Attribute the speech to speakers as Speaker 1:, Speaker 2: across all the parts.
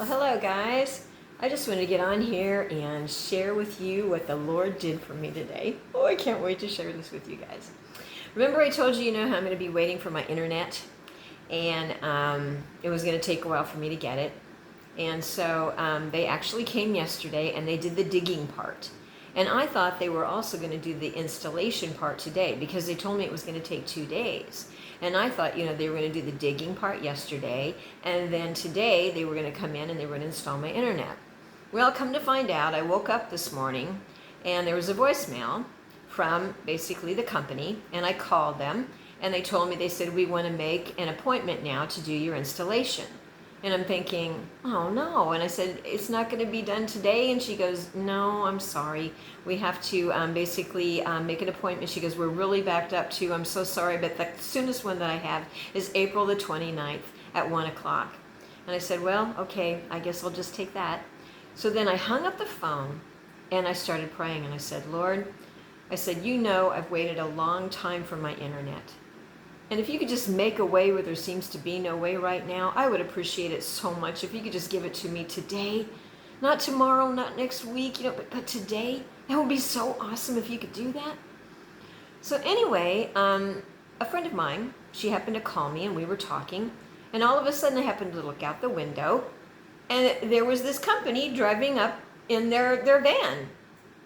Speaker 1: Well, hello, guys. I just wanted to get on here and share with you what the Lord did for me today. Oh, I can't wait to share this with you guys. Remember, I told you, how I'm going to be waiting for my internet, and it was going to take a while for me to get it. And so they actually came yesterday and they did the digging part. And I thought they were also going to do the installation part today because they told me it was going to take 2 days. And I thought, they were going to do the digging part yesterday, and then today they were going to come in and they were going to install my internet. Well, come to find out, I woke up this morning and there was a voicemail from basically the company, and I called them and they told me, they said, we want to make an appointment now to do your installation. And I'm thinking, oh no. And I said, it's not going to be done today. And she goes, no, I'm sorry. We have to basically make an appointment. She goes, we're really backed up too. I'm so sorry, but the soonest one that I have is April the 29th at 1 o'clock. And I said, well, okay, I guess I'll just take that. So then I hung up the phone and I started praying. And I said, Lord, I said, I've waited a long time for my internet. And if you could just make a way where there seems to be no way right now, I would appreciate it so much if you could just give it to me today. Not tomorrow, not next week, but today. That would be so awesome if you could do that. So anyway, a friend of mine, she happened to call me and we were talking. And all of a sudden I happened to look out the window and there was this company driving up in their van.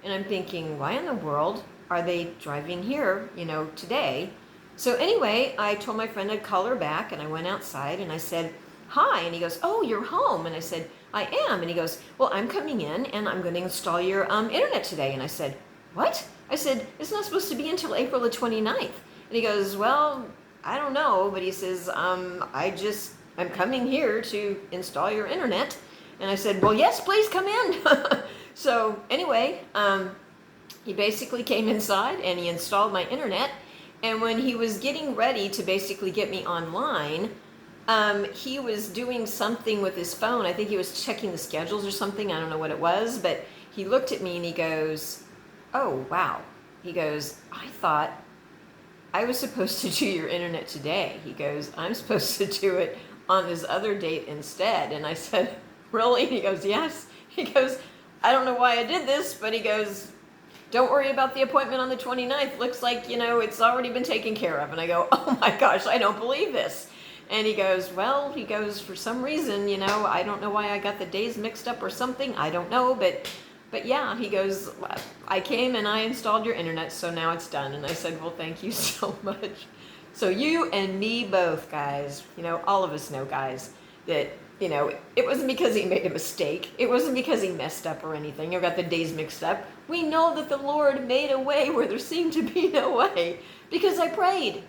Speaker 1: And I'm thinking, why in the world are they driving here, today? So anyway, I told my friend I'd call her back, and I went outside and I said, hi. And he goes, oh, you're home. And I said, I am. And he goes, well, I'm coming in and I'm going to install your internet today. And I said, what? I said, it's not supposed to be until April the 29th. And he goes, well, I don't know. But he says, I'm coming here to install your internet. And I said, well, yes, please come in. So anyway, he basically came inside and he installed my internet. And when he was getting ready to basically get me online, he was doing something with his phone. I think he was checking the schedules or something. I don't know what it was, but he looked at me and he goes, oh, wow. He goes, I thought I was supposed to do your internet today. He goes, I'm supposed to do it on this other date instead. And I said, really? He goes, yes. He goes, I don't know why I did this, but he goes, don't worry about the appointment on the 29th. Looks like, it's already been taken care of. And I go, oh my gosh, I don't believe this. And he goes, for some reason, I don't know why I got the days mixed up or something. I don't know, but yeah, he goes, I came and I installed your internet, so now it's done. And I said, well, thank you so much. So you and me both, guys, all of us know, guys, that it wasn't because he made a mistake. It wasn't because he messed up or anything or got the days mixed up. We know that the Lord made a way where there seemed to be no way because I prayed.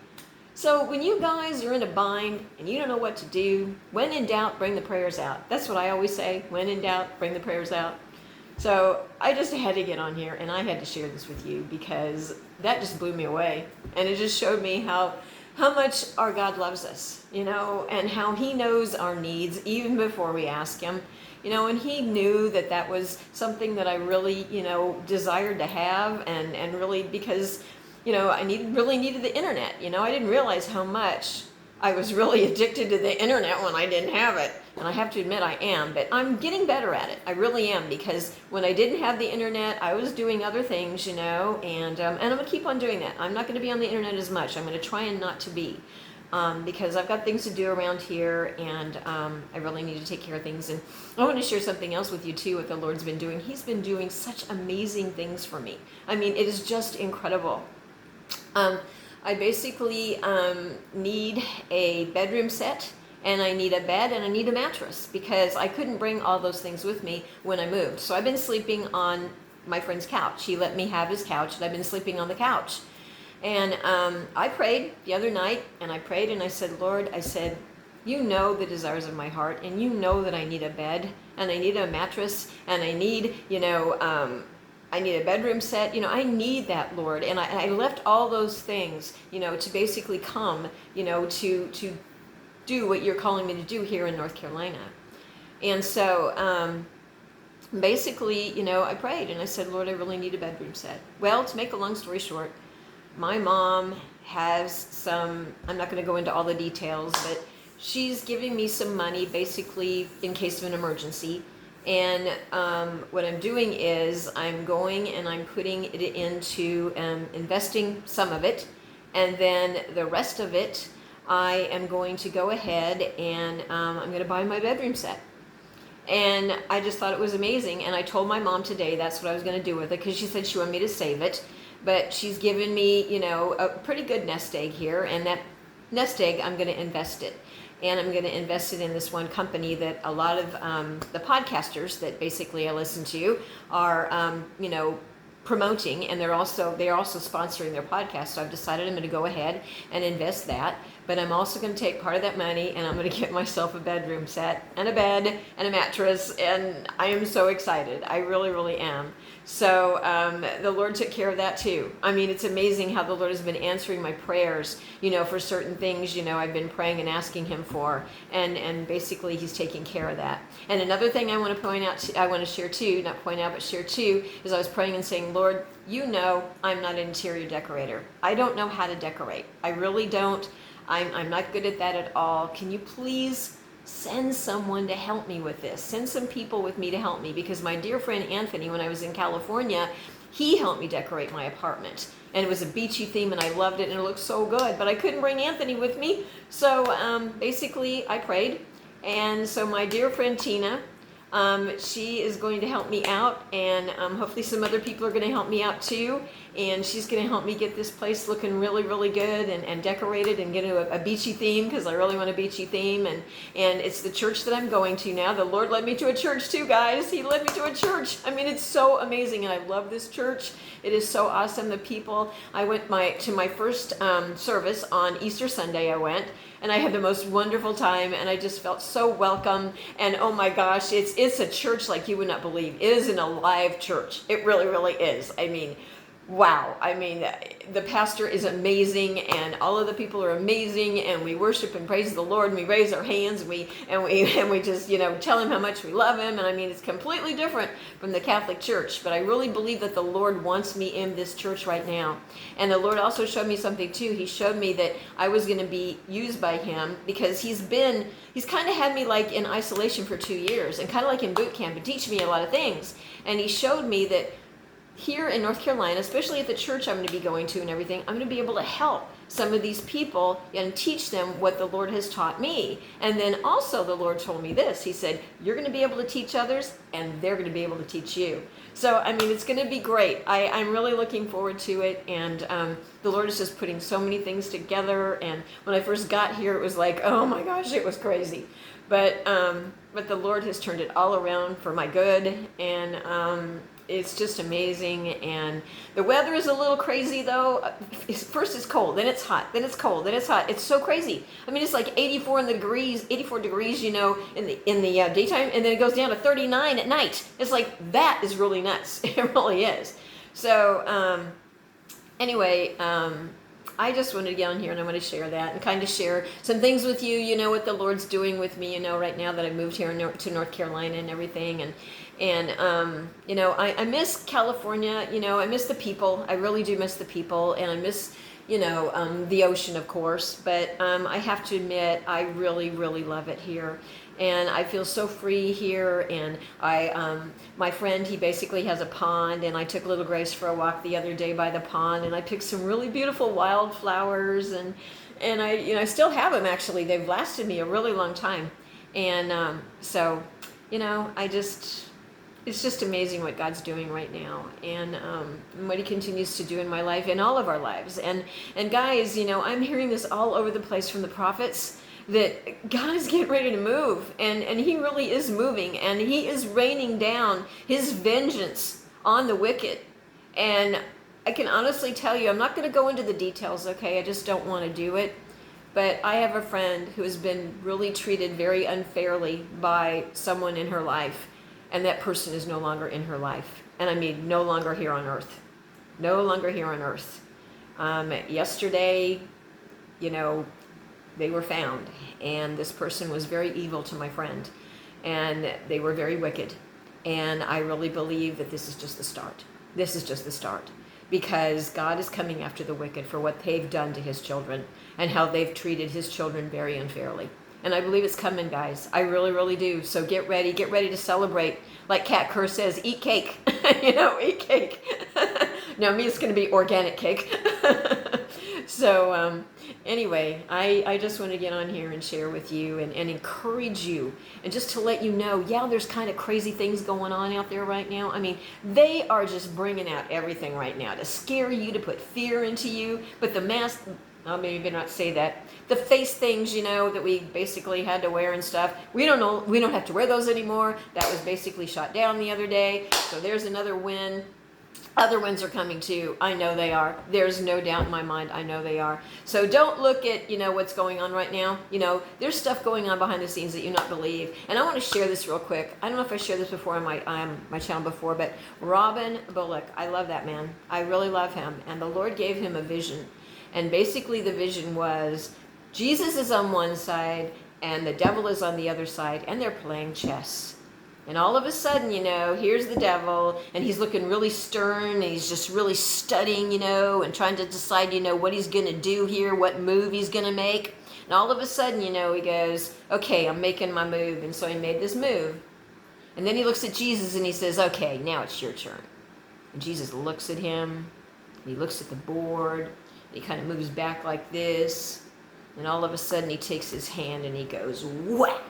Speaker 1: So when you guys are in a bind and you don't know what to do, when in doubt, bring the prayers out. That's what I always say. When in doubt, bring the prayers out. So I just had to get on here and I had to share this with you because that just blew me away. And it just showed me how much our God loves us, and how he knows our needs even before we ask him, and he knew that was something that I really, desired to have and really because, I really needed the internet. I didn't realize how much I was really addicted to the internet when I didn't have it. And I have to admit I am, but I'm getting better at it. I really am, because when I didn't have the internet, I was doing other things, and I'm going to keep on doing that. I'm not going to be on the internet as much. I'm going to try and not to be, because I've got things to do around here, and I really need to take care of things. And I want to share something else with you too, what the Lord's been doing. He's been doing such amazing things for me. I mean, it is just incredible. I basically need a bedroom set, and I need a bed, and I need a mattress, because I couldn't bring all those things with me when I moved. So I've been sleeping on my friend's couch. He let me have his couch, and I've been sleeping on the couch. And I prayed the other night, and I prayed, and I said, Lord, I said, you know the desires of my heart, and you know that I need a bed, and I need a mattress, and I need, I need a bedroom set, I need that, Lord. And I left all those things, to basically come, to do what you're calling me to do here in North Carolina. And so basically, I prayed and I said, Lord, I really need a bedroom set. Well, to make a long story short, my mom has some, I'm not going to go into all the details, but she's giving me some money basically in case of an emergency. And what I'm doing is I'm going and I'm putting it into investing some of it, and then the rest of it I am going to go ahead and I'm going to buy my bedroom set. And I just thought it was amazing. And I told my mom today that's what I was going to do with it, because she said she wanted me to save it. But she's given me, a pretty good nest egg here. And that nest egg, I'm going to invest it. And I'm going to invest it in this one company that a lot of the podcasters that basically I listen to are, promoting, and they're also sponsoring their podcast. So I've decided I'm going to go ahead and invest that. But I'm also going to take part of that money and I'm going to get myself a bedroom set and a bed and a mattress, and I am so excited. I really, really am. So the Lord took care of that too. I mean, it's amazing how the Lord has been answering my prayers, for certain things, I've been praying and asking him for, and basically he's taking care of that. And another thing I want to point out, I want to share too, not point out, but share too, is I was praying and saying, Lord, I'm not an interior decorator. I don't know how to decorate. I really don't. I'm not good at that at all. Can you please send someone to help me with this? Send some people with me to help me, because my dear friend Anthony, when I was in California, he helped me decorate my apartment. And it was a beachy theme and I loved it and it looked so good, but I couldn't bring Anthony with me. So basically I prayed. And so my dear friend Tina, she is going to help me out, and hopefully some other people are going to help me out too. And she's going to help me get this place looking really, really good and decorated and get a beachy theme, because I really want a beachy theme. And it's the church that I'm going to now. The Lord led me to a church too, guys. He led me to a church. I mean, it's so amazing, and I love this church. It is so awesome. The people. I went to my first service on Easter Sunday. I went. And I had the most wonderful time, and I just felt so welcome. And oh my gosh, it's a church like you would not believe. It is an alive church. It really, really is. I mean, wow. I mean, the pastor is amazing, and all of the people are amazing, and we worship and praise the Lord, and we raise our hands, and we just tell him how much we love him. And I mean, it's completely different from the Catholic Church, but I really believe that the Lord wants me in this church right now. And the Lord also showed me something too. He showed me that I was going to be used by him, because he's kind of had me like in isolation for 2 years, and kind of like in boot camp, and teach me a lot of things. And he showed me that here in North Carolina, especially at the church I'm going to be going to and everything, I'm going to be able to help some of these people and teach them what the Lord has taught me. And then also the Lord told me this. He said, you're going to be able to teach others, and they're going to be able to teach you. So, I mean, it's going to be great. I'm really looking forward to it. And the Lord is just putting so many things together. And when I first got here, it was like, oh my gosh, it was crazy. But the Lord has turned it all around for my good. And it's just amazing. And the weather is a little crazy though. First it's cold, then it's hot, then it's cold, then it's hot. It's so crazy. I mean, it's like 84 degrees, in the daytime, and then it goes down to 39 at night. It's like, that is really nuts. It really is. So anyway, I just wanted to get on here and I want to share that and kind of share some things with you, what the Lord's doing with me, right now that I moved here to North Carolina and everything. And I miss California, I miss the people. I really do miss the people, and I miss, the ocean, of course. But I have to admit, I really, really love it here. And I feel so free here. And my friend, he basically has a pond, and I took little Grace for a walk the other day by the pond, and I picked some really beautiful wildflowers, and I still have them actually. They've lasted me a really long time. And so, it's just amazing what God's doing right now, and what he continues to do in my life, in all of our lives. And guys, I'm hearing this all over the place from the prophets, that God is getting ready to move, and he really is moving, and he is raining down his vengeance on the wicked. And I can honestly tell you, I'm not going to go into the details, okay? I just don't want to do it. But I have a friend who has been really treated very unfairly by someone in her life, and that person is no longer in her life. And I mean, no longer here on earth. No longer here on earth. Yesterday, they were found, and this person was very evil to my friend, and they were very wicked. And I really believe that this is just the start. This is just the start, because God is coming after the wicked for what they've done to his children, and how they've treated his children very unfairly. And I believe it's coming, guys. I really, really do. So get ready to celebrate. Like Kat Kerr says, eat cake. Eat cake. No, me, it's going to be organic cake. So anyway, I just want to get on here and share with you and encourage you, and just to let you know, yeah, there's kind of crazy things going on out there right now. I mean, they are just bringing out everything right now to scare you, to put fear into you. But the mask, I'll maybe not say that, the face things, that we basically had to wear and stuff, we don't have to wear those anymore. That was basically shot down the other day. So there's another win. Other ones are coming too. I know they are. There's no doubt in my mind. I know they are. So don't look at, what's going on right now. There's stuff going on behind the scenes that you not believe. And I want to share this real quick. I don't know if I shared this before on my channel before, but Robin Bullock, I love that man. I really love him. And the Lord gave him a vision. And basically the vision was Jesus is on one side and the devil is on the other side, and they're playing chess. And all of a sudden, here's the devil, and he's looking really stern, and he's just really studying, and trying to decide, what he's going to do here, what move he's going to make. And all of a sudden, he goes, okay, I'm making my move. And so he made this move. And then he looks at Jesus and he says, okay, now it's your turn. And Jesus looks at him, and he looks at the board, and he kind of moves back like this. And all of a sudden, he takes his hand and he goes, whap!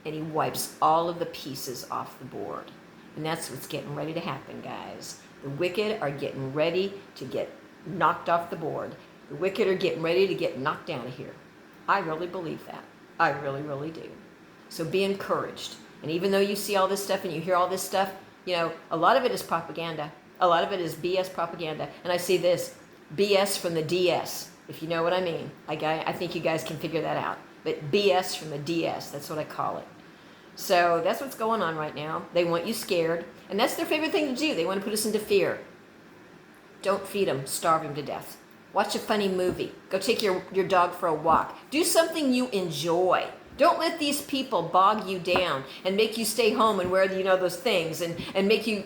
Speaker 1: And he wipes all of the pieces off the board. And that's what's getting ready to happen, guys. The wicked are getting ready to get knocked off the board. The wicked are getting ready to get knocked out of here. I really believe that. I really, really do. So be encouraged. And even though you see all this stuff and you hear all this stuff, a lot of it is propaganda. A lot of it is BS propaganda. And I see this, BS from the DS, if you know what I mean. I think you guys can figure that out. But BS from the DS, that's what I call it. So that's what's going on right now. They want you scared. And that's their favorite thing to do. They want to put us into fear. Don't feed them. Starve them to death. Watch a funny movie. Go take your dog for a walk. Do something you enjoy. Don't let these people bog you down and make you stay home and wear those things and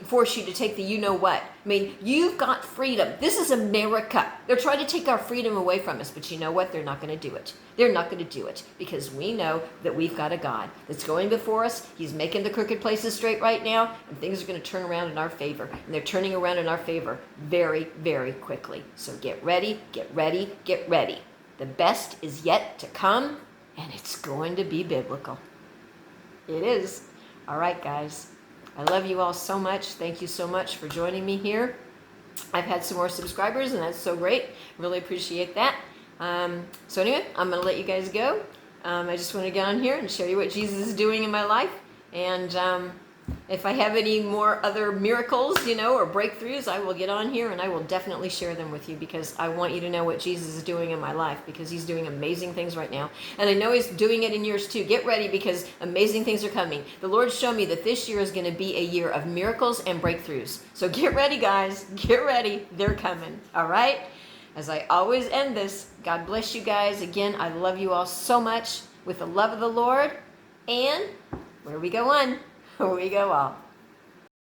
Speaker 1: force you to take the you-know-what. I mean, you've got freedom. This is America. They're trying to take our freedom away from us, but you know what? They're not going to do it. They're not going to do it because we know that we've got a God that's going before us. He's making the crooked places straight right now, and things are going to turn around in our favor. And they're turning around in our favor very, very quickly. So get ready, get ready, get ready. The best is yet to come. And it's going to be biblical. It is. All right, guys. I love you all so much. Thank you so much for joining me here. I've had some more subscribers, and that's so great. Really appreciate that. So anyway, I'm going to let you guys go. I just want to get on here and show you what Jesus is doing in my life. And if I have any more other miracles, or breakthroughs, I will get on here and I will definitely share them with you because I want you to know what Jesus is doing in my life because he's doing amazing things right now. And I know he's doing it in yours too. Get ready because amazing things are coming. The Lord showed me that this year is going to be a year of miracles and breakthroughs. So get ready, guys. Get ready. They're coming. All right? As I always end this, God bless you guys. Again, I love you all so much with the love of the Lord. And where we go on, we go all.